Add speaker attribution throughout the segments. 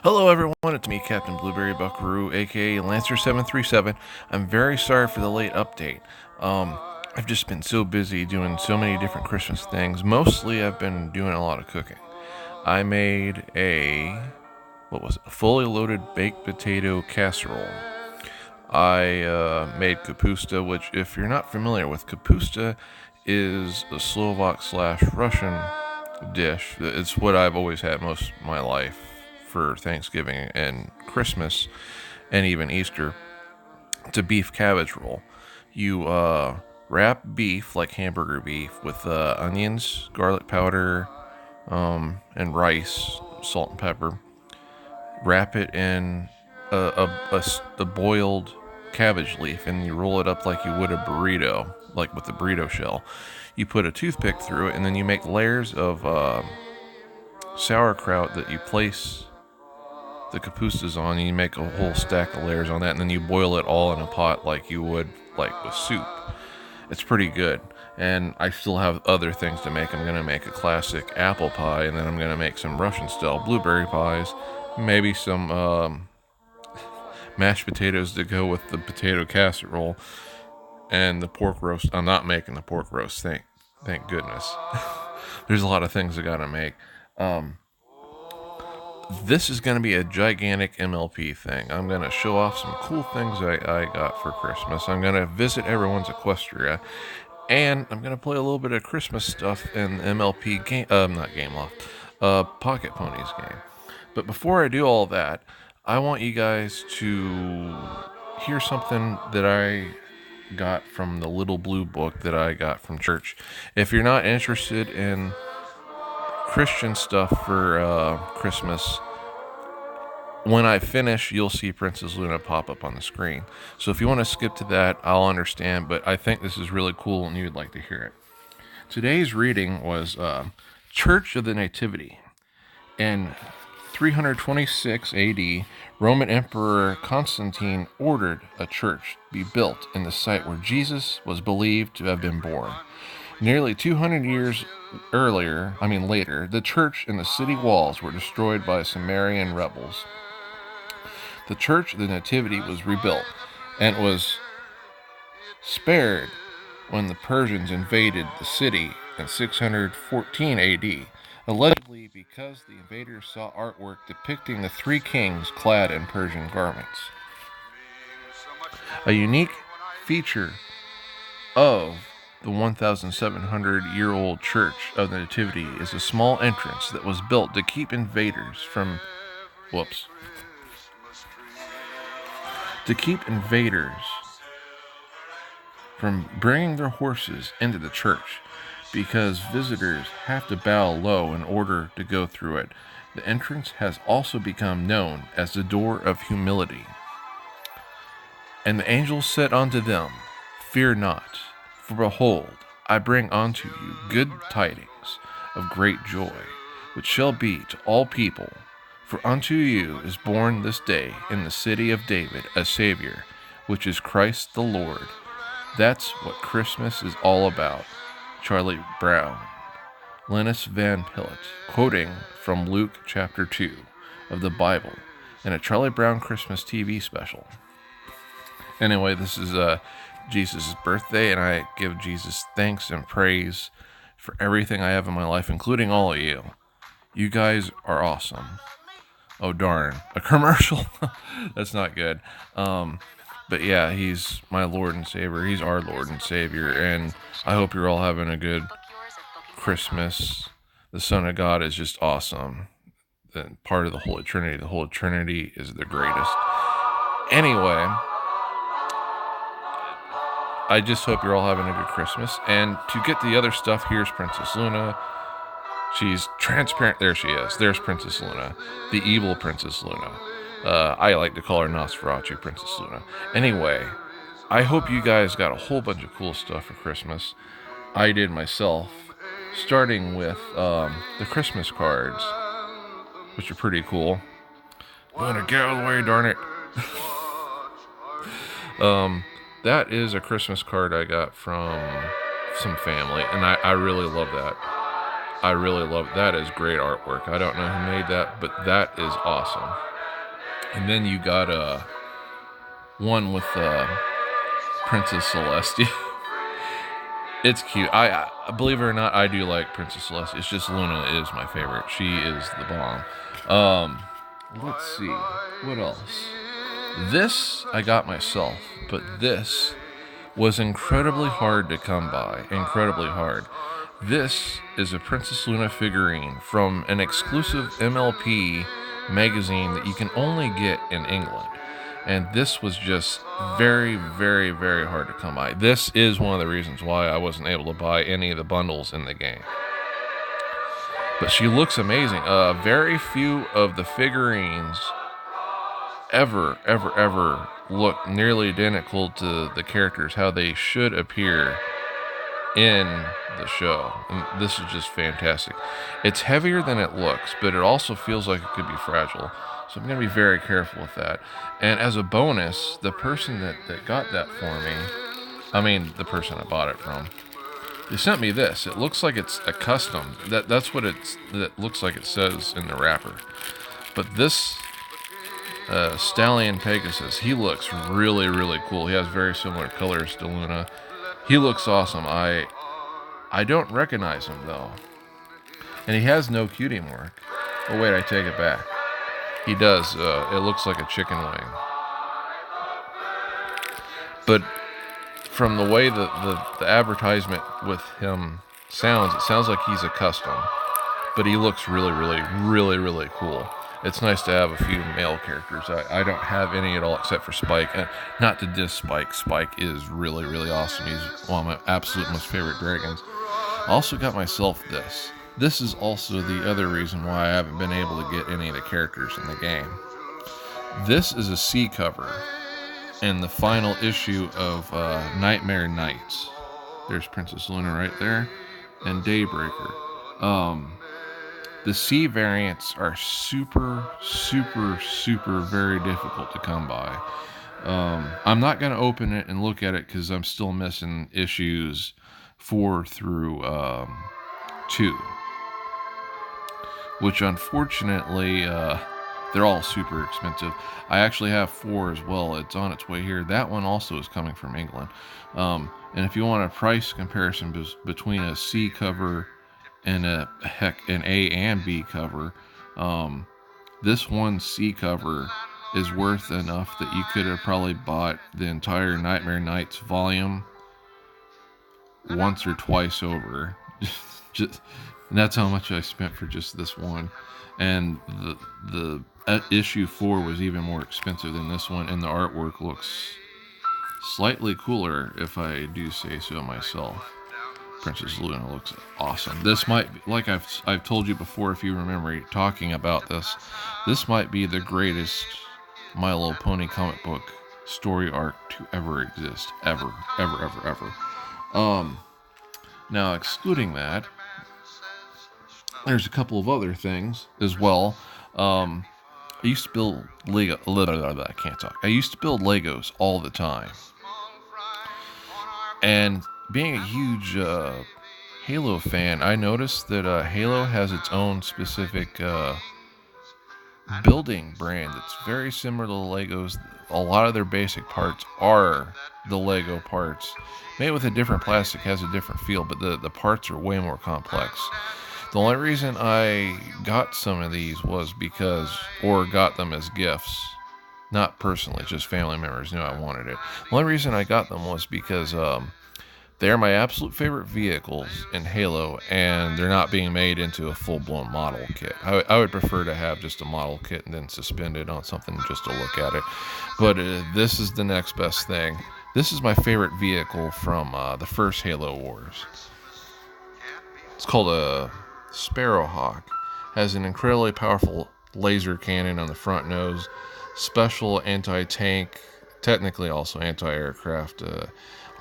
Speaker 1: Hello, everyone. It's me, Captain Blueberry Buckaroo, aka Lancer737. I'm very sorry for the late update. I've just been so busy doing so many different Christmas things. Mostly, I've been doing a lot of cooking. I made a fully loaded baked potato casserole. I made kapusta, which, if you're not familiar with, kapusta is a Slovak slash Russian dish. It's what I've always had most of my life for Thanksgiving and Christmas and even Easter. It's a beef cabbage roll. You wrap beef like hamburger beef with onions, garlic powder, and rice, salt and pepper. Wrap it in a boiled cabbage leaf, and you roll it up like you would a burrito, like with the burrito shell. You put a toothpick through it, and then you make layers of sauerkraut that you place the kapustas on, and you make a whole stack of layers on that, and then you boil it all in a pot like you would like with soup. It's pretty good. And I still have other things to make. I'm going to make a classic apple pie, and then I'm going to make some Russian style blueberry pies, maybe some mashed potatoes to go with the potato casserole, and the pork roast. I'm not making the pork roast, thank goodness. There's a lot of things I got to make. This is going to be a gigantic MLP thing. I'm going to show off some cool things I got for Christmas. I'm going to visit everyone's Equestria. And I'm going to play a little bit of Christmas stuff in the MLP game, not Game Loft, Pocket Ponies game. But before I do all that, I want you guys to hear something that I got from the little blue book that I got from church. If you're not interested in Christian stuff for Christmas, when I finish, you'll see Princess Luna pop up on the screen. So if you want to skip to that, I'll understand, but I think this is really cool and you'd like to hear it. Today's reading was Church of the Nativity. In 326 AD, Roman Emperor Constantine ordered a church be built in the site where Jesus was believed to have been born. Nearly 200 years later, the church and the city walls were destroyed by Samarian rebels. The Church of the Nativity was rebuilt and was spared when the Persians invaded the city in 614 AD, allegedly because the invaders saw artwork depicting the three kings clad in Persian garments. A unique feature of the 1,700-year-old Church of the Nativity is a small entrance that was built to keep invaders from bringing their horses into the church, because visitors have to bow low in order to go through it. The entrance has also become known as the Door of Humility. And the angel said unto them, Fear not, for behold, I bring unto you good tidings of great joy, which shall be to all people. For unto you is born this day in the city of David a Savior, which is Christ the Lord. That's what Christmas is all about. Charlie Brown. Linus Van Pillet, quoting from Luke chapter 2 of the Bible in a Charlie Brown Christmas TV special. Anyway, this is Jesus' birthday, and I give Jesus thanks and praise for everything I have in my life, including all of you. You guys are awesome. Oh, darn. A commercial? That's not good. But yeah, he's my Lord and Savior. He's our Lord and Savior, and I hope you're all having a good Christmas. The Son of God is just awesome. And part of the Holy Trinity. The Holy Trinity is the greatest. Anyway, I just hope you're all having a good Christmas. And to get the other stuff, here's Princess Luna. She's transparent. There she is. There's Princess Luna. The evil Princess Luna. I like to call her Nosferatu Princess Luna. Anyway, I hope you guys got a whole bunch of cool stuff for Christmas. I did myself. Starting with the Christmas cards, which are pretty cool. I'm gonna get out of the way, darn it. That is a Christmas card I got from some family, and I really love that. I really love it. That is great artwork. I don't know who made that, but that is awesome. And then you got one with Princess Celestia. It's cute. I believe it or not, I do like Princess Celestia. It's just Luna is my favorite. She is the bomb. Let's see. What else? This I got myself, but this was incredibly hard to come by. Incredibly hard. This is a Princess Luna figurine from an exclusive MLP magazine that you can only get in England. And this was just very, very, very hard to come by. This is one of the reasons why I wasn't able to buy any of the bundles in the game. But she looks amazing. Very few of the figurines ever look nearly identical to the characters, how they should appear in the show. And this is just fantastic. It's heavier than it looks, but it also feels like it could be fragile. So I'm going to be very careful with that. And as a bonus, the person that got that for me, the person I bought it from, they sent me this. It looks like it's a custom. That's what that looks like it says in the wrapper. But this Stallion Pegasus, he looks really, really cool. He has very similar colors to Luna. He looks awesome. I don't recognize him, though. And he has no cutie mark. Oh, wait, I take it back. He does. It looks like a chicken wing. But from the way the advertisement with him sounds, it sounds like he's a custom. But he looks really, really, really, really cool. It's nice to have a few male characters. I don't have any at all except for Spike. Not to diss Spike. Spike is really, really awesome. He's one of my absolute most favorite dragons. I also got myself this. This is also the other reason why I haven't been able to get any of the characters in the game. This is a C cover in the final issue of Nightmare Nights. There's Princess Luna right there, and Daybreaker. The C variants are super, super, super very difficult to come by. I'm not going to open it and look at it because I'm still missing issues 4 through 2. Which unfortunately, they're all super expensive. I actually have 4 as well. It's on its way here. That one also is coming from England. And if you want a price comparison between a C cover and an A and B cover, this one C cover is worth enough that you could have probably bought the entire Nightmare Nights volume once or twice over. And that's how much I spent for just this one. And the issue 4 was even more expensive than this one, and the artwork looks slightly cooler, if I do say so myself. Princess Luna looks awesome. This might be, like I've told you before, if you remember talking about this might be the greatest My Little Pony comic book story arc to ever exist. Ever. Now, excluding that, there's a couple of other things as well. I used to build Lego. I can't talk. I used to build Legos all the time. And being a huge Halo fan, I noticed that Halo has its own specific building brand that's very similar to the Legos. A lot of their basic parts are the Lego parts. Made with a different plastic, has a different feel, but the parts are way more complex. The only reason I got some of these was or got them as gifts, not personally, just family members knew I wanted it. The only reason I got them was because they're my absolute favorite vehicles in Halo, and they're not being made into a full-blown model kit. I would prefer to have just a model kit and then suspend it on something just to look at it. But this is the next best thing. This is my favorite vehicle from the first Halo Wars. It's called a Sparrowhawk. Has an incredibly powerful laser cannon on the front nose, special anti-tank, technically also anti-aircraft,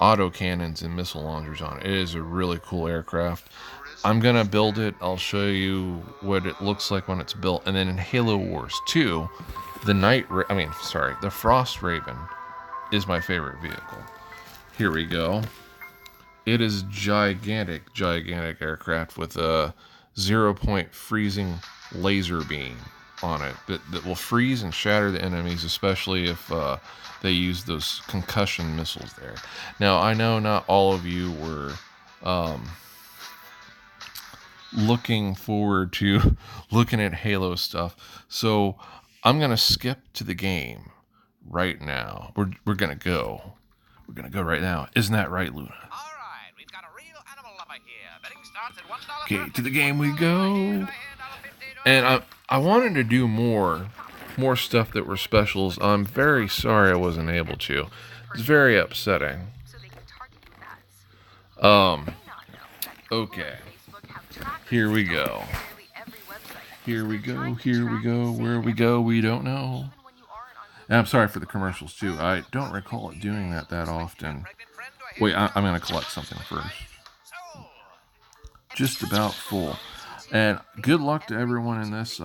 Speaker 1: auto cannons and missile launchers on it. It is a really cool aircraft. I'm gonna build it. I'll show you what it looks like when it's built. And then in Halo Wars 2, the Frost Raven is my favorite vehicle. Here we go. It is gigantic aircraft with 0-point freezing laser beam on it that will freeze and shatter the enemies, especially if they use those concussion missiles there. Now, I know not all of you were looking forward to looking at Halo stuff, so I'm going to skip to the game right now. We're going to go. We're going to go right now. Isn't that right, Luna?
Speaker 2: All right, we've got a real animal lover here. Betting starts at $1.
Speaker 1: Okay, to the game we go. And I wanted to do more stuff that were specials. I'm very sorry I wasn't able to. It's very upsetting. Okay. Here we go. Here we go. Here we go. Where we go, we don't know. And I'm sorry for the commercials too. I don't recall it doing that often. Wait, I'm going to collect something first. Just about full. And good luck to everyone in this.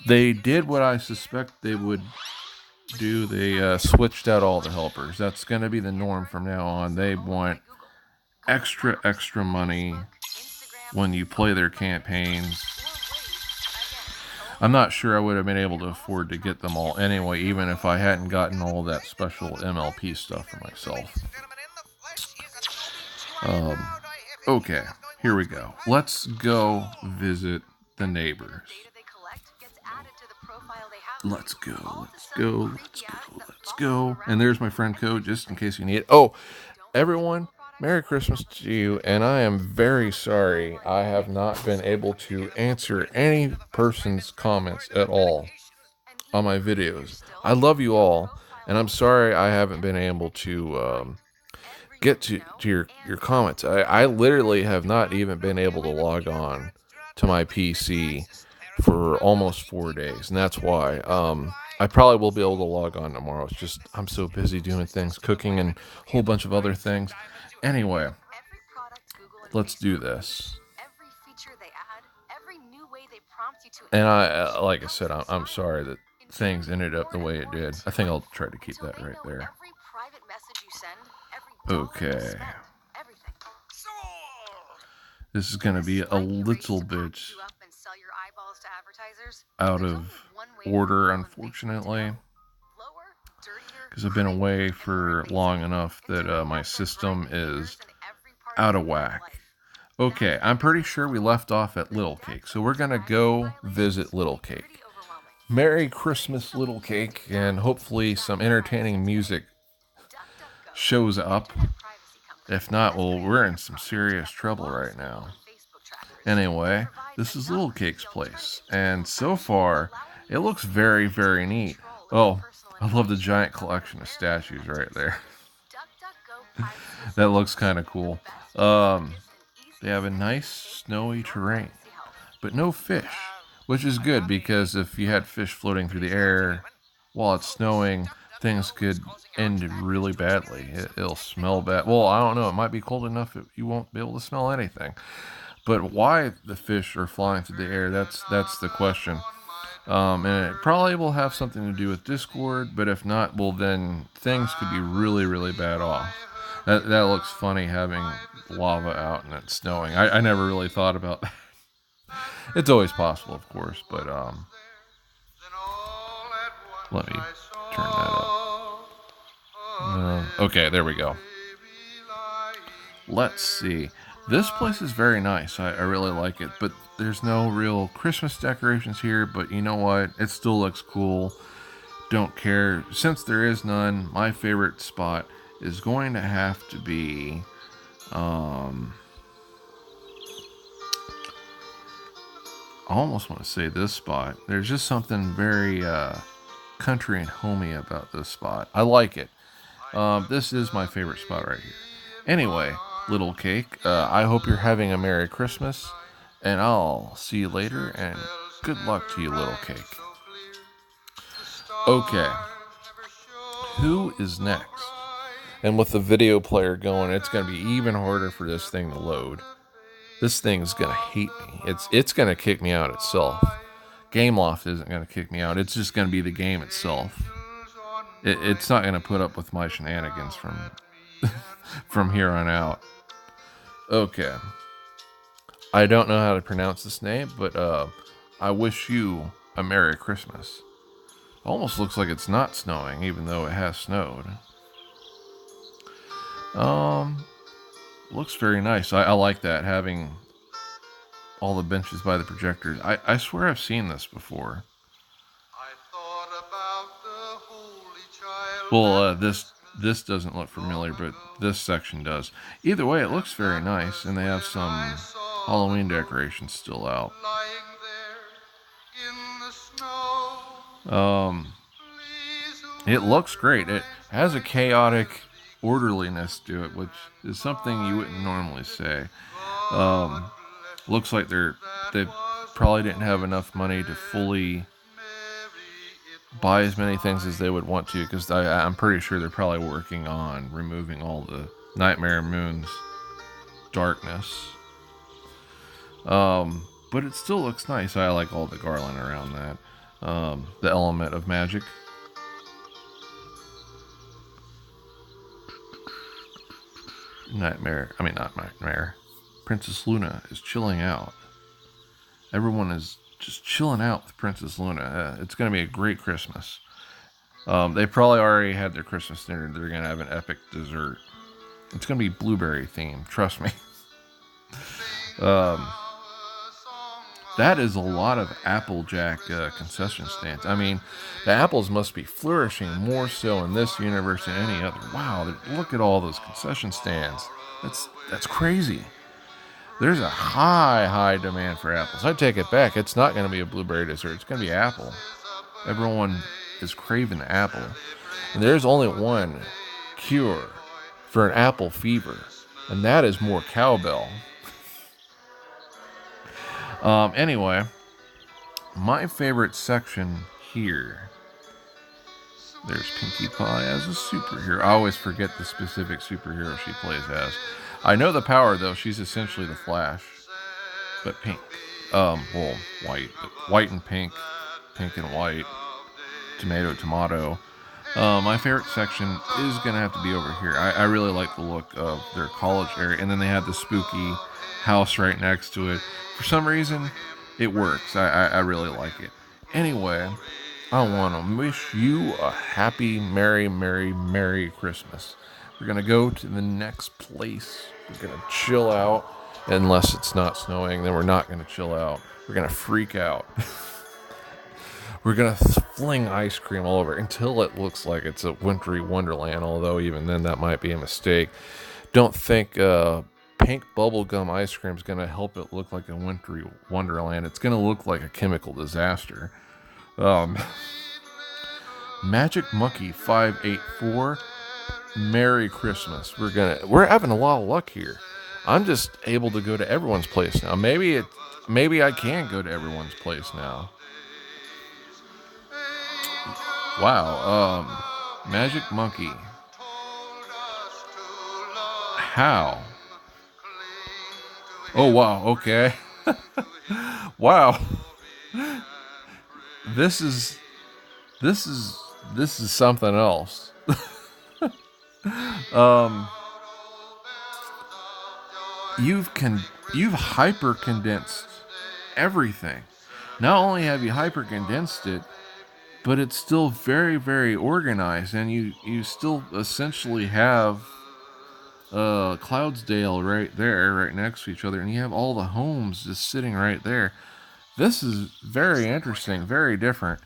Speaker 1: They did what I suspect they would do. They switched out all the helpers. That's going to be the norm from now on. They want extra money when you play their campaigns. I'm not sure I would have been able to afford to get them all anyway, even if I hadn't gotten all that special MLP stuff for myself. Okay, here we go. Let's go visit the neighbors. Let's go. And there's my friend code, just in case you need it. Oh, everyone, Merry Christmas to you, and I am very sorry I have not been able to answer any person's comments at all on my videos. I love you all, and I'm sorry I haven't been able to get to your comments. I literally have not even been able to log on to my PC for almost 4 days, and that's why. I probably will be able to log on tomorrow. It's just I'm so busy doing things, cooking, and a whole bunch of other things. Anyway, let's do this. And like I said, I'm sorry that things ended up the way it did. I think I'll try to keep that right there. Okay. This is going to be a little bit out of order, unfortunately, because I've been away for long enough that my system is out of whack. Okay, I'm pretty sure we left off at Little Cake, so we're going to go visit Little Cake. Merry Christmas, Little Cake, and hopefully some entertaining music shows up. If not, well, we're in some serious trouble right now. Anyway, this is Little Cake's place, and so far, it looks very, very neat. Oh, I love the giant collection of statues right there. That looks kind of cool. They have a nice snowy terrain, but no fish, which is good because if you had fish floating through the air while it's snowing, things could end really badly. It'll smell bad. Well, I don't know. It might be cold enough that you won't be able to smell anything. But why the fish are flying through the air, that's the question. And it probably will have something to do with Discord, but if not, well, then things could be really, really bad off. That looks funny, having lava out and it's snowing. I never really thought about that. It's always possible, of course, but let me turn that up. Okay, there we go. Let's see. This place is very nice. I really like it, but there's no real Christmas decorations here, but you know what? It still looks cool. Don't care. Since there is none, my favorite spot is going to have to be I almost want to say this spot. There's just something very country and homey about this spot. I like it. This is my favorite spot right here. Anyway, Little Cake, I hope you're having a Merry Christmas, and I'll see you later, and good luck to you, Little Cake. Okay, who is next? And with the video player going, it's going to be even harder for this thing to load. This thing's going to hate me. It's going to kick me out itself. Gameloft isn't going to kick me out. It's just going to be the game itself. It's not going to put up with my shenanigans from from here on out. Okay. I don't know how to pronounce this name, but I wish you a Merry Christmas. Almost looks like it's not snowing, even though it has snowed. Looks very nice. I like that, having all the benches by the projectors. I swear I've seen this before. Well, this doesn't look familiar, but this section does. Either way, it looks very nice, and they have some Halloween decorations still out. It looks great. It has a chaotic orderliness to it, which is something you wouldn't normally say. Looks like they probably didn't have enough money to fully buy as many things as they would want to, because I'm pretty sure they're probably working on removing all the Nightmare Moon's darkness. But it still looks nice. I like all the garland around that. The element of magic. Not Nightmare. Princess Luna is chilling out. Everyone is just chilling out with Princess Luna. It's going to be a great Christmas. They probably already had their Christmas dinner. They're going to have an epic dessert. It's going to be blueberry themed. Trust me. That is a lot of Applejack concession stands. I mean, the apples must be flourishing more so in this universe than any other. Wow, look at all those concession stands. That's crazy. There's a high demand for apples. I take it back. It's not going to be a blueberry dessert. It's going to be apple. Everyone is craving the apple. And there's only one cure for an apple fever, and that is more cowbell. Anyway, my favorite section here. There's Pinkie Pie as a superhero. I always forget the specific superhero she plays as. I know the power, though. She's essentially the Flash, but pink. White. But white and pink. Pink and white. Tomato. My favorite section is going to have to be over here. I really like the look of their college area. And then they have the spooky house right next to it. For some reason, it works. I really like it. Anyway, I want to wish you a happy, merry Christmas. We're going to go to the next place. We're going to chill out. Unless it's not snowing, then we're not going to chill out. We're going to freak out. We're going to fling ice cream all over until it looks like it's a wintry wonderland, although even then that might be a mistake. Don't think pink bubblegum ice cream is going to help it look like a wintry wonderland. It's going to look like a chemical disaster. Magic Monkey 584, Merry Christmas. We're having a lot of luck here. I'm just able to go to everyone's place now. Maybe I can go to everyone's place now. Wow. Magic Monkey. How? Oh wow. Okay. Wow. This is something else. You've hyper condensed everything. Not only have you hyper condensed it, but it's still very organized, and you still essentially have Cloudsdale right there, right next to each other, and you have all the homes just sitting right there. This is very interesting, very different.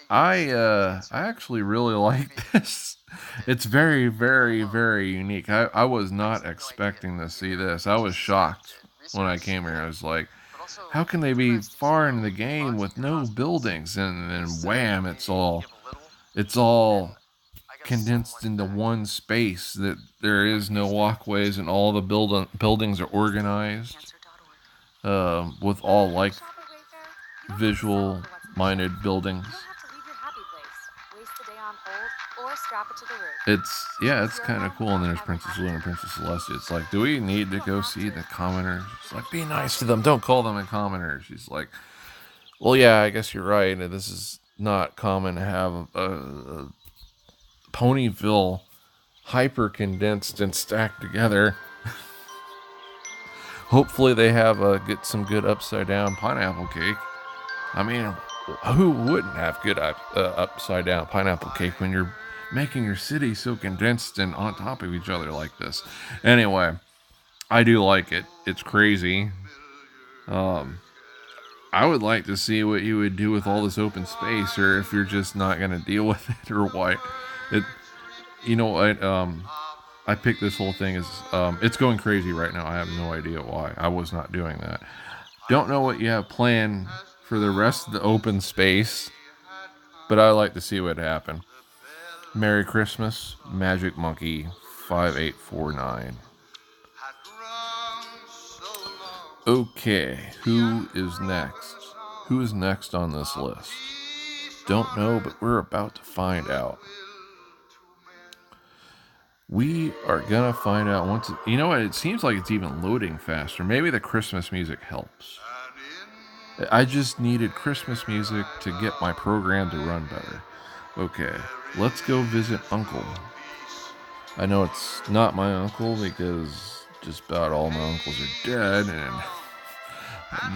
Speaker 1: I actually really like this. It's very unique. I was not expecting to see this. I was shocked when I came here. I was like, how can they be far in the game with no buildings? And then wham, it's all condensed into one space. That there is no walkways, and all the buildings are organized with all like visual minded buildings. It's kind of cool. And there's Princess Luna and Princess Celestia. It's like, do we need to go see the commoners? It's like, be nice to them. Don't call them a commoner. She's like, well, yeah, I guess you're right. This is not common to have a Ponyville hyper condensed and stacked together. Hopefully they have get some good upside down pineapple cake. I mean, who wouldn't have good upside down pineapple cake when you're making your city so condensed and on top of each other like this? Anyway, I do like it. It's crazy. I would like to see what you would do with all this open space, or if you're just not going to deal with it, or what. It, you know what? I picked this whole thing as it's going crazy right now. I have no idea why. I was not doing that. Don't know what you have planned for the rest of the open space, but I like to see what happened. Merry Christmas, Magic Monkey 5849. Okay, who is next? Who is next on this list? Don't know, but we're about to find out. We are gonna find out once. You know what? It seems like it's even loading faster. Maybe the Christmas music helps. I just needed Christmas music to get my program to run better. Okay, let's go visit Uncle. I know it's not my uncle because just about all my uncles are dead, and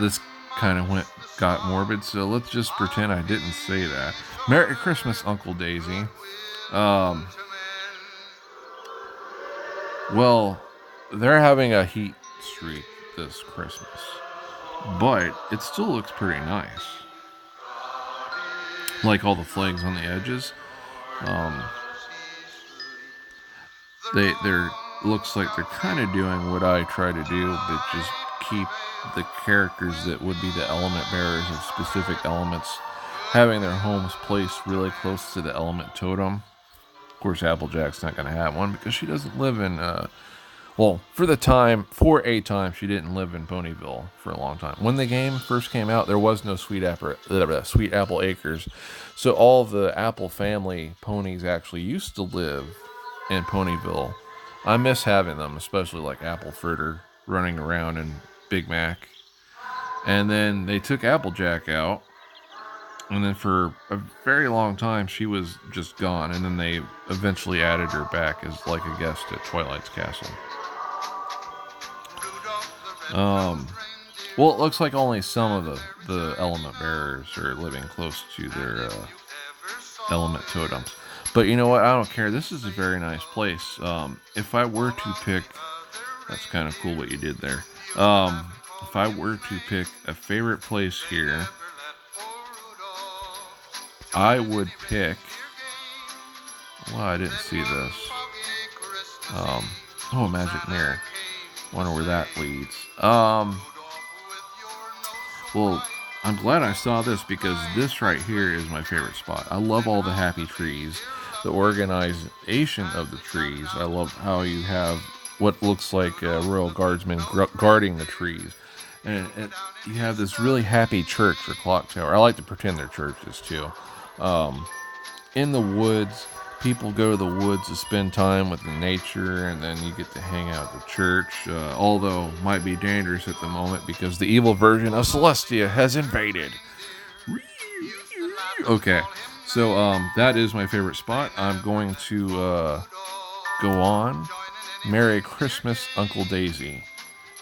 Speaker 1: this kind of got morbid. So let's just pretend I didn't say that. Merry Christmas, Uncle Daisy. Well, they're having a heat streak this Christmas, but it still looks pretty nice. Like all the flags on the edges. They're looks like they're kind of doing what I try to do, but just keep the characters that would be the element bearers of specific elements having their homes placed really close to the element totem. Of course, Applejack's not going to have one because she doesn't live in. Well, for a time, she didn't live in Ponyville for a long time. When the game first came out, there was no Sweet Apple Acres, so all of the Apple family ponies actually used to live in Ponyville. I miss having them, especially like Apple Fritter running around and Big Mac. And then they took Applejack out, and then for a very long time she was just gone, and then they eventually added her back as like a guest at Twilight's Castle. Well, it looks like only some of the element bearers are living close to their element totems. But you know what? I don't care. This is a very nice place. If I were to pick, that's kind of cool what you did there. If I were to pick a favorite place here, I would pick. Well, I didn't see this. Oh, Magic Mirror. Wonder where that leads. Well, I'm glad I saw this because this right here is my favorite spot. I love all the happy trees, the organization of the trees. I love how you have what looks like a royal guardsman guarding the trees. And you have this really happy church or clock tower. I like to pretend they're churches too. In the woods, people go to the woods to spend time with the nature, and then you get to hang out at the church. Although might be dangerous at the moment because the evil version of Celestia has invaded. Okay, so that is my favorite spot. I'm going to go on. Merry Christmas, Uncle Daisy.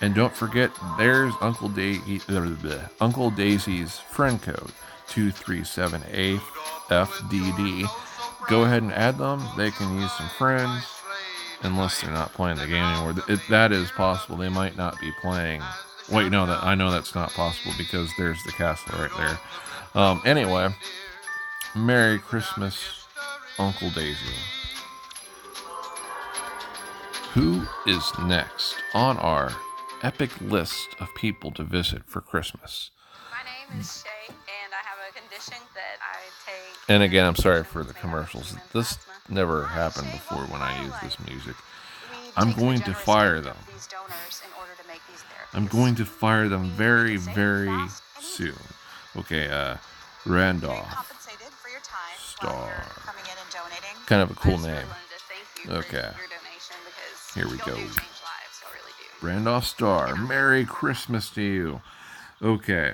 Speaker 1: And don't forget, there's Uncle Daisy's friend code, 237AFDD. Go ahead and add them. They can use some friends, unless they're not playing the game anymore. That is possible. They might not be playing. Wait, no, I know that's not possible because there's the castle right there. Anyway, Merry Christmas, Uncle Daisy. Who is next on our epic list of people to visit for Christmas?
Speaker 3: My name is Shay, and I have a condition that I take.
Speaker 1: And again, I'm sorry for the commercials. This never happened before when I use this music. I'm going to fire them. I'm going to fire them very, very soon. Okay, Randolph Star. Kind of a cool name. Okay. Here we go. Randolph Star, Merry Christmas to you. Okay.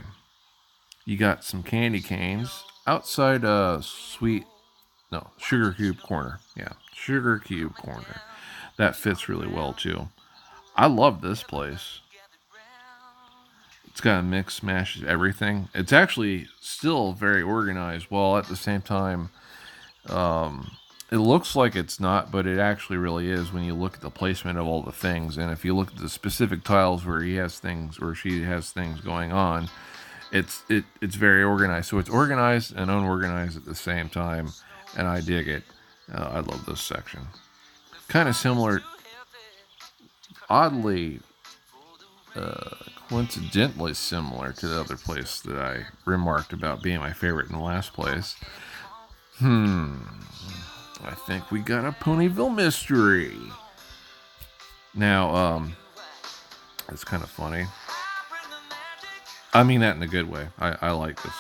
Speaker 1: You got some candy canes outside Sugar Cube Corner. Yeah, Sugar Cube Corner. That fits really well too. I love this place. It's got a mix, mash, everything. It's actually still very organized, while at the same time, it looks like it's not, but it actually really is when you look at the placement of all the things. And if you look at the specific tiles where he has things or she has things going on, it's very organized. So it's organized and unorganized at the same time, and I dig it. I love this section. Kind of similar, oddly, coincidentally similar to the other place that I remarked about being my favorite in the last place. I think we got a Ponyville mystery. Now, it's kind of funny. I mean that in a good way. I like this.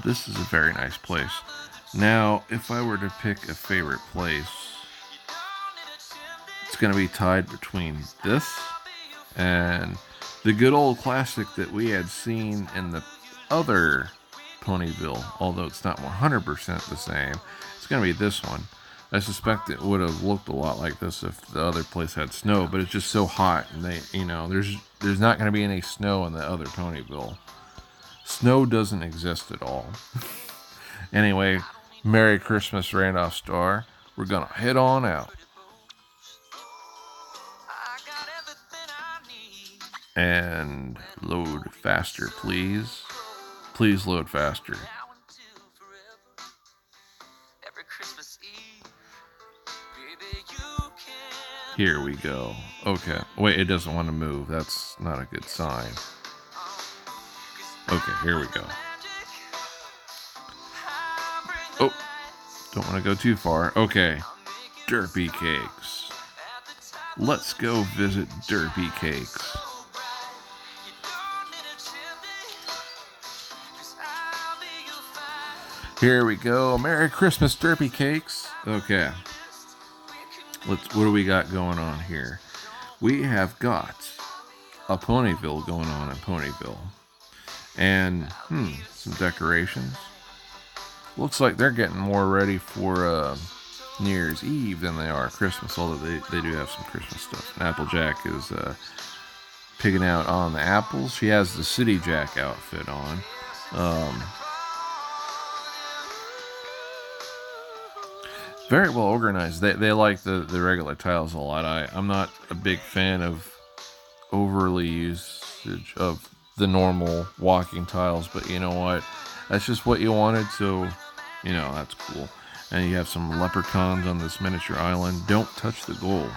Speaker 1: This is a very nice place. Now, if I were to pick a favorite place, it's going to be tied between this and the good old classic that we had seen in the other Ponyville, although it's not 100% the same. It's going to be this one. I suspect it would have looked a lot like this if the other place had snow, but it's just so hot, and there's not going to be any snow in the other Ponyville. Snow doesn't exist at all. Anyway, Merry Christmas, Randolph Star. We're gonna head on out. And load faster, please. Please load faster. Here we go. Okay. Wait, it doesn't want to move. That's not a good sign. Okay, here we go. Oh, don't want to go too far. Okay, Derpy Cakes. Let's go visit Derpy Cakes. Here we go. Merry Christmas, Derpy Cakes. Okay. What do we got going on here? We have got a Ponyville going on in Ponyville. And, some decorations. Looks like they're getting more ready for New Year's Eve than they are Christmas, although they do have some Christmas stuff. And Applejack is picking out on the apples. She has the City Jack outfit on. Very well organized. They like the regular tiles a lot. I'm not a big fan of overly usage of the normal walking tiles, but you know what? That's just what you wanted, so, that's cool. And you have some leprechauns on this miniature island. Don't touch the gold.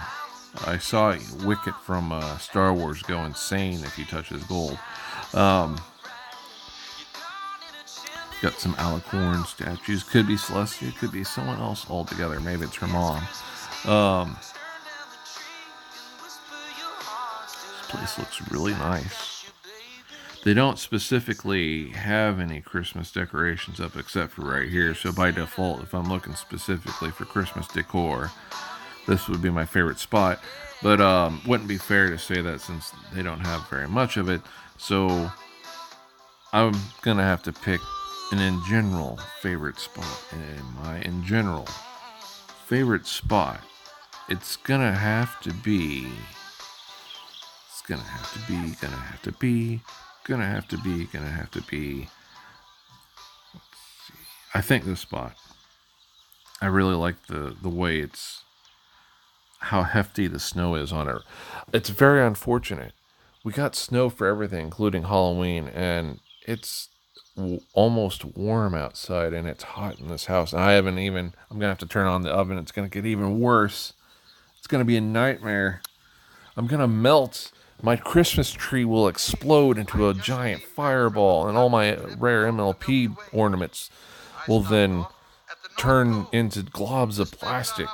Speaker 1: I saw Wicket from Star Wars go insane if you touch his gold. Got some Alicorn statues. Could be Celestia, could be someone else altogether. Maybe it's her mom. This place looks really nice. They don't specifically have any Christmas decorations up except for right here. So by default, if I'm looking specifically for Christmas decor, this would be my favorite spot. But wouldn't be fair to say that since they don't have very much of it. So I'm going to have to pick an in general favorite spot. And my in general favorite spot, it's going to have to be... I think this spot. I really like the way how hefty the snow is on it. It's very unfortunate. We got snow for everything, including Halloween, and it's almost warm outside, and it's hot in this house. And I'm going to have to turn on the oven. It's going to get even worse. It's going to be a nightmare. I'm going to melt. My Christmas tree will explode into a giant fireball, and all my rare MLP ornaments will then turn into globs of plastic.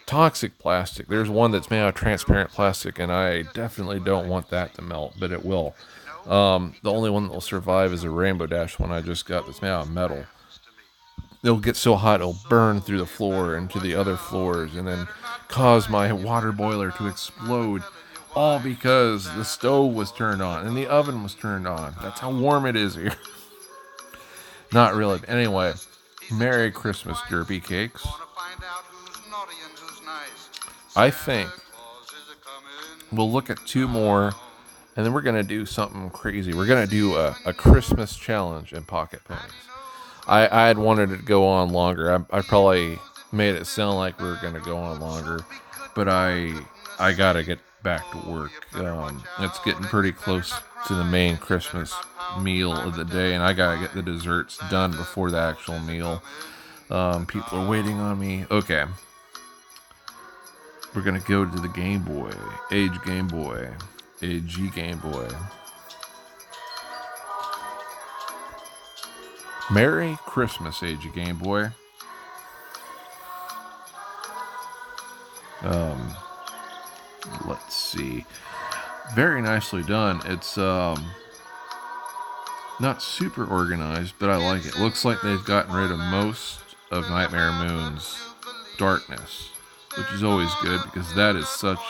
Speaker 1: Toxic plastic. There's one that's made out of transparent plastic, and I definitely don't want that to melt, but it will. The only one that will survive is a Rainbow Dash one I just got that's made out of metal. It'll get so hot it'll burn through the floor and to the other floors, and then cause my water boiler to explode. All because the stove was turned on and the oven was turned on. That's how warm it is here. Not really. Anyway, Merry Christmas, Derpy Cakes. I think we'll look at 2 more, and then we're going to do something crazy. We're going to do a Christmas challenge in Pocket Ponies. I had wanted it to go on longer. I probably made it sound like we were going to go on longer, but I got to get back to work. It's getting pretty close to the main Christmas meal of the day, and I got to get the desserts done before the actual meal. People are waiting on me. Okay. We're going to go to the Game Boy. Age Game Boy. AG Game Boy. Merry Christmas, AG Game Boy. Let's see. Very nicely done. It's not super organized, but I like it. Looks like they've gotten rid of most of Nightmare Moon's darkness, which is always good because that is such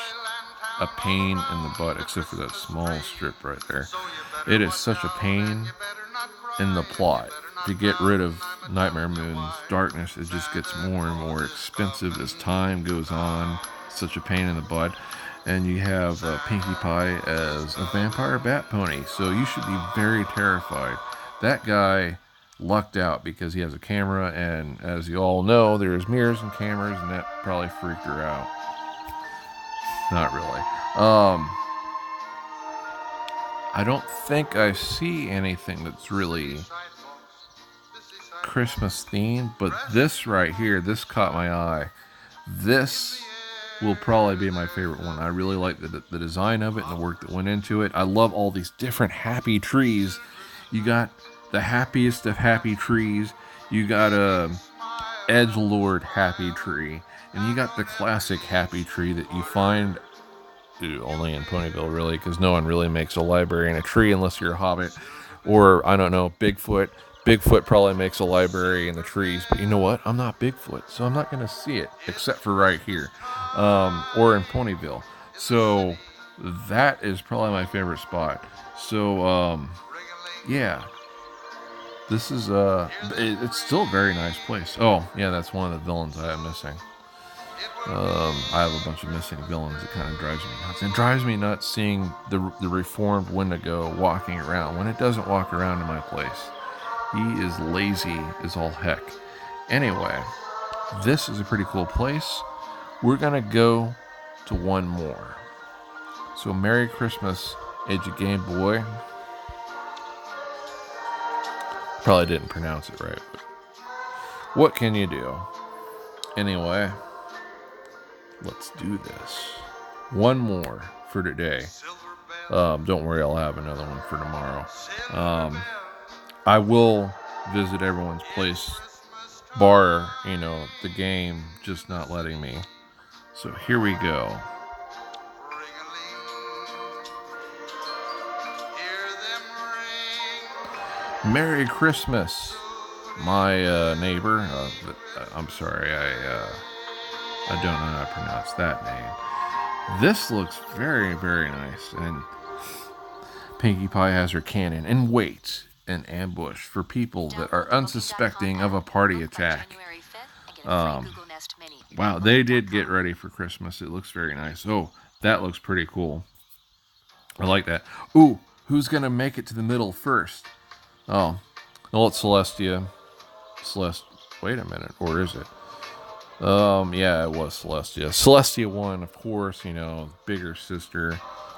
Speaker 1: a pain in the butt, except for that small strip right there. It is such a pain in the plot to get rid of Nightmare Moon's darkness. It just gets more and more expensive as time goes on. Such a pain in the butt. And you have Pinkie Pie as a vampire bat pony, so you should be very terrified. That guy lucked out because he has a camera, and as you all know, there's mirrors and cameras, and that probably freaked her out. Not really. I don't think I see anything that's really Christmas themed, but this right here, this caught my eye. This will probably be my favorite one. I really like the design of it and the work that went into it. I love all these different happy trees. You got the happiest of happy trees. You got a edgelord happy tree, and you got the classic happy tree that you find only in Ponyville, really, because no one really makes a library in a tree unless you're a hobbit, or I don't know, Bigfoot. Bigfoot probably makes a library in the trees, but you know what? I'm not Bigfoot, so I'm not going to see it, except for right here, or in Ponyville. So that is probably my favorite spot. So, yeah. This is, it's still a very nice place. Oh, yeah, that's one of the villains I am missing. I have a bunch of missing villains. It kind of drives me nuts. It drives me nuts seeing the reformed Wendigo walking around when it doesn't walk around in my place. He is lazy as all heck. Anyway, this is a pretty cool place. We're going to go to one more. So, Merry Christmas, Age of Game Boy. Probably didn't pronounce it right, but what can you do? Anyway, let's do this. One more for today. Don't worry, I'll have another one for tomorrow. I will visit everyone's place, bar, the game just not letting me. So here we go. Merry Christmas, my neighbor. I'm sorry, I don't know how to pronounce that name. This looks very, very nice, and Pinkie Pie has her cannon and waits an ambush for people that are unsuspecting of a party attack. Wow, they did get ready for Christmas. It looks very nice. Oh, that looks pretty cool. I like that. Ooh, who's gonna make it to the middle first? Oh, well, it's Celestia. Wait a minute, or is it? Yeah, it was Celestia. Celestia won, of course, bigger sister,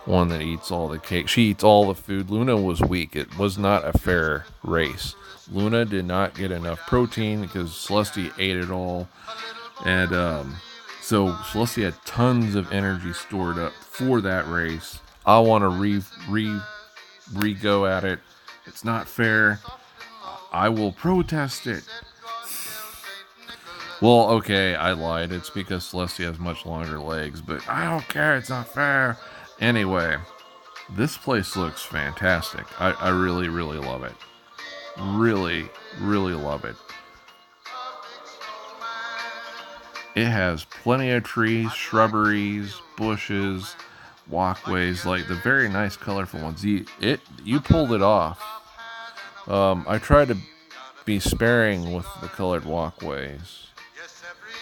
Speaker 1: one that eats all the cake. She eats all the food. Luna was weak. It was not a fair race. Luna did not get enough protein because Celestia ate it all. And so Celestia had tons of energy stored up for that race. I want to re-go at it. It's not fair. I will protest it. Well, okay, I lied. It's because Celestia has much longer legs, but I don't care. It's not fair. Anyway, this place looks fantastic. I really, really love it. Really, really love it. It has plenty of trees, shrubberies, bushes, walkways, like the very nice, colorful ones. You pulled it off. I tried to be sparing with the colored walkways,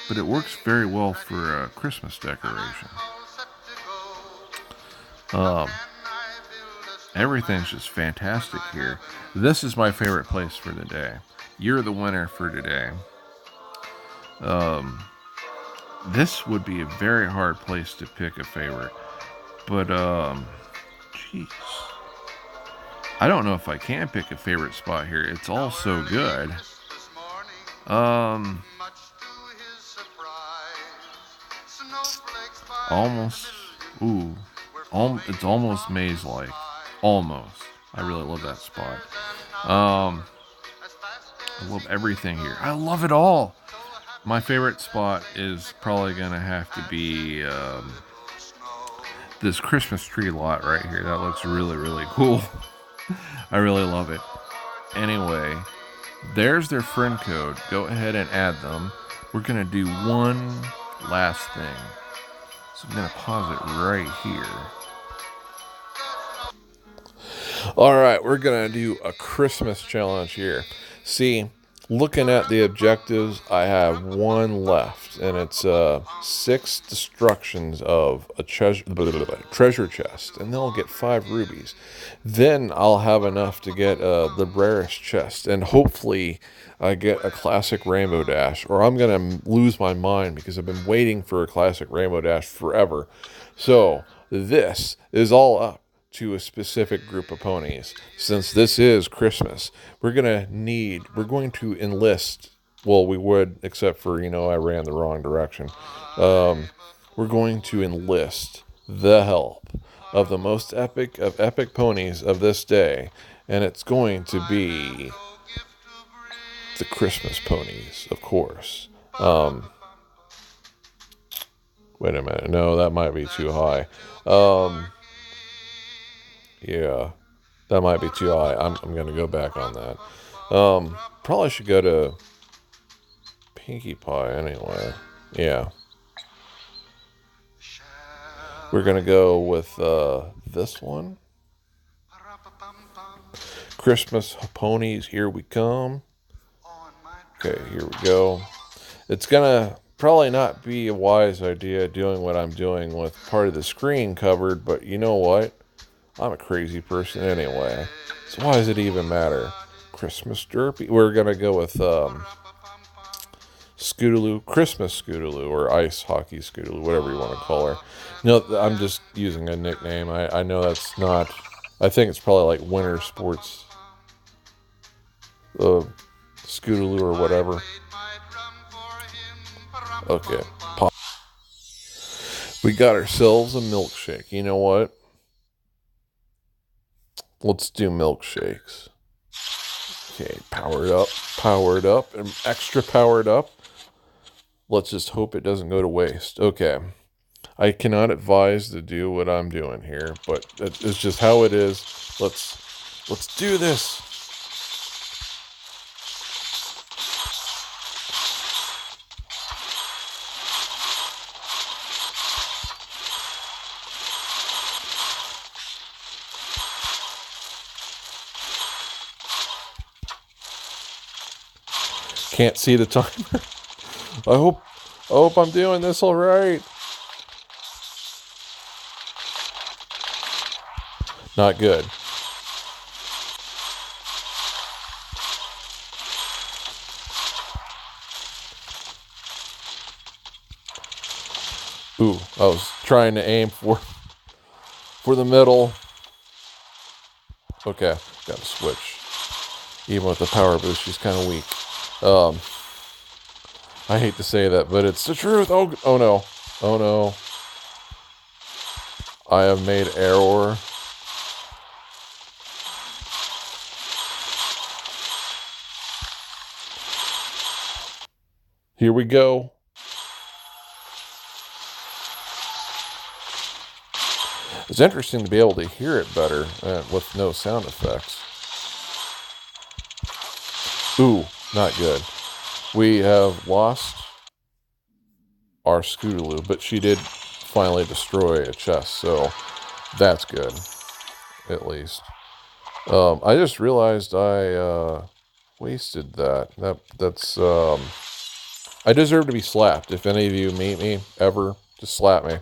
Speaker 1: but it works very well for a Christmas decoration. Everything's just fantastic here. This is my favorite place for the day. You're the winner for today. This would be a very hard place to pick a favorite. But, jeez. I don't know if I can pick a favorite spot here. It's all so good. Almost, ooh, it's almost maze-like. Almost. I really love that spot. I love everything here. I love it all. My favorite spot is probably gonna have to be this Christmas tree lot right here. That looks really, really cool. I really love it. Anyway, there's their friend code. Go ahead and add them. We're gonna do one last thing. So I'm gonna pause it right here. Alright, we're gonna do a Christmas challenge here. See, looking at the objectives, I have one left, and it's 6 destructions of a treasure chest, and then I'll get 5 rubies. Then I'll have enough to get the rarest chest, and hopefully I get a classic Rainbow Dash, or I'm gonna lose my mind because I've been waiting for a classic Rainbow Dash forever. So this is all up to a specific group of ponies. Since this is Christmas, we're going to enlist, well, we would, except for, I ran the wrong direction. We're going to enlist the help of the most epic of epic ponies of this day, and it's going to be the Christmas ponies, of course. Wait a minute. No, that might be too high. Yeah, that might be too high. I'm going to go back on that. Probably should go to Pinkie Pie anyway. Yeah. We're going to go with this one. Christmas ponies, here we come. Okay, here we go. It's going to probably not be a wise idea doing what I'm doing with part of the screen covered, but you know what? I'm a crazy person anyway. So why does it even matter? Christmas Derpy. We're going to go with Scootaloo, Christmas Scootaloo, or Ice Hockey Scootaloo, whatever you want to call her. No, I'm just using a nickname. I know that's not... I think it's probably like Winter Sports Scootaloo or whatever. Okay. Pop. We got ourselves a milkshake. You know what? Let's do milkshakes. Okay, powered up, and extra powered up. Let's just hope it doesn't go to waste. Okay. I cannot advise to do what I'm doing here, but it's just how it is. Let's do this. Can't see the timer. I hope I'm doing this all right. Not good. Ooh, I was trying to aim for the middle. Okay, gotta switch. Even with the power boost, she's kind of weak. I hate to say that, but it's the truth. Oh no. Oh no. I have made error. Here we go. It's interesting to be able to hear it better with no sound effects. Ooh, not good. We have lost our Scootaloo, but she did finally destroy a chest, so that's good, at least. I just realized I wasted that. That's I deserve to be slapped. If any of you meet me ever, just slap me.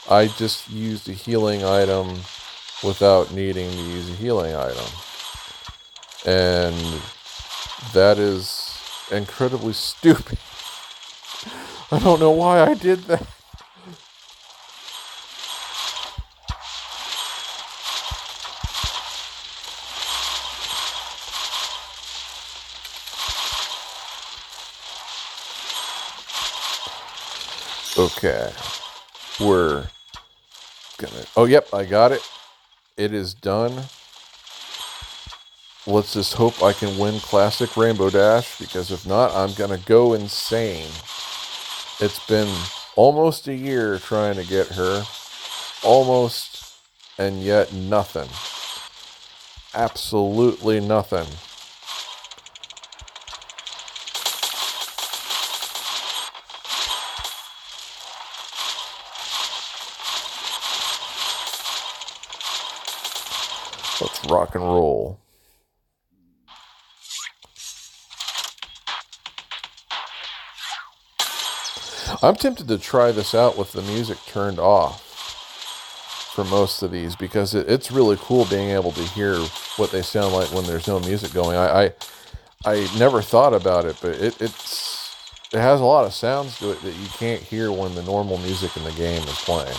Speaker 1: I just used a healing item without needing to use a healing item. And that is incredibly stupid. I don't know why I did that. Okay. We're gonna... Oh, yep, I got it. It is done. Let's just hope I can win Classic Rainbow Dash, because if not, I'm gonna go insane. It's been almost a year trying to get her. Almost, and yet nothing. Absolutely nothing. Let's rock and roll. I'm tempted to try this out with the music turned off for most of these, because it's really cool being able to hear what they sound like when there's no music going. I never thought about it, but it has a lot of sounds to it that you can't hear when the normal music in the game is playing.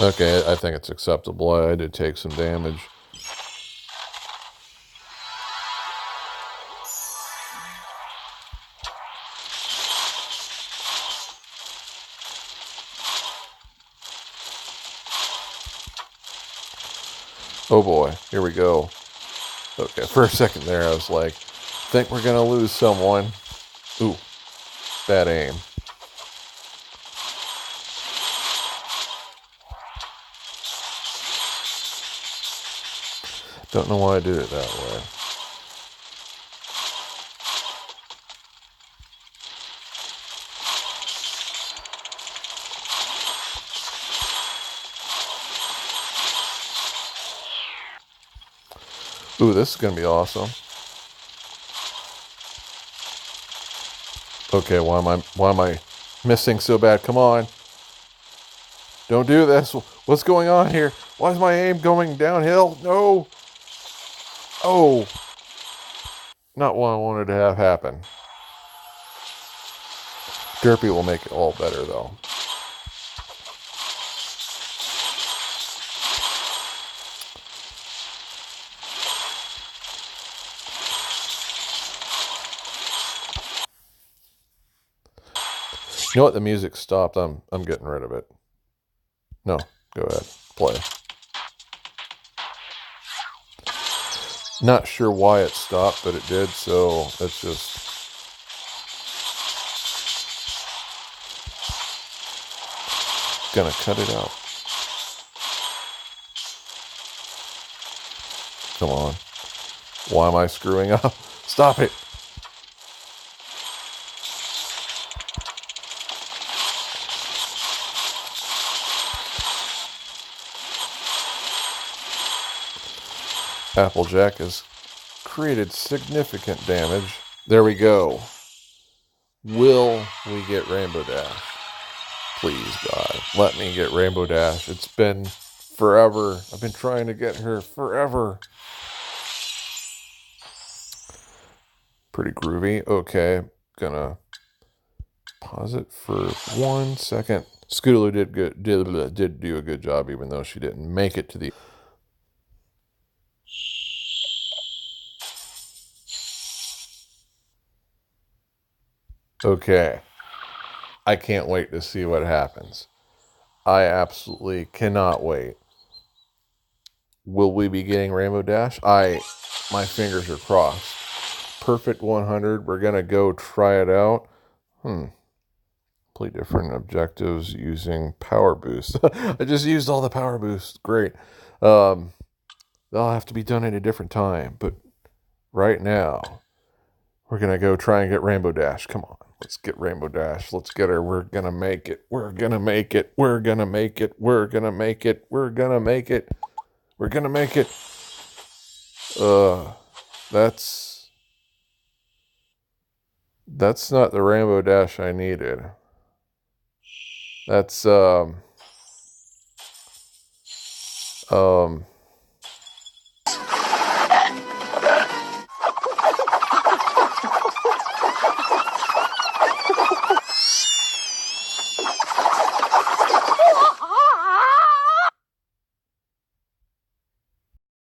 Speaker 1: Okay, I think it's acceptable. I did take some damage. Oh boy, here we go. Okay, for a second there I was like, think we're gonna lose someone. Ooh, bad aim. Don't know why I did it that way. Ooh, this is gonna be awesome. Okay, why am I missing so bad? Come on. Don't do this. What's going on here? Why is my aim going downhill? No. Oh. Not what I wanted to have happen. Derpy will make it all better, though. You know what? The music stopped. I'm getting rid of it. No, go ahead. Play. Not sure why it stopped, but it did, so it's just... gonna cut it out. Come on. Why am I screwing up? Stop it. Applejack has created significant damage. There we go. Will we get Rainbow Dash? Please, God, let me get Rainbow Dash. It's been forever. I've been trying to get her forever. Pretty groovy. Okay, gonna pause it for 1 second. Scootaloo did do a good job, even though she didn't make it to the... Okay. I can't wait to see what happens. I absolutely cannot wait. Will we be getting Rainbow Dash? My fingers are crossed. Perfect 100. We're gonna go try it out. Complete different objectives using power boost. I just used all the power boost. Great. They'll have to be done at a different time. But right now, we're gonna go try and get Rainbow Dash. Come on. Let's get Rainbow Dash. Let's get her. We're gonna make it. We're gonna make it. We're gonna make it. We're gonna make it. We're gonna make it. We're gonna make it. That's not the Rainbow Dash I needed. That's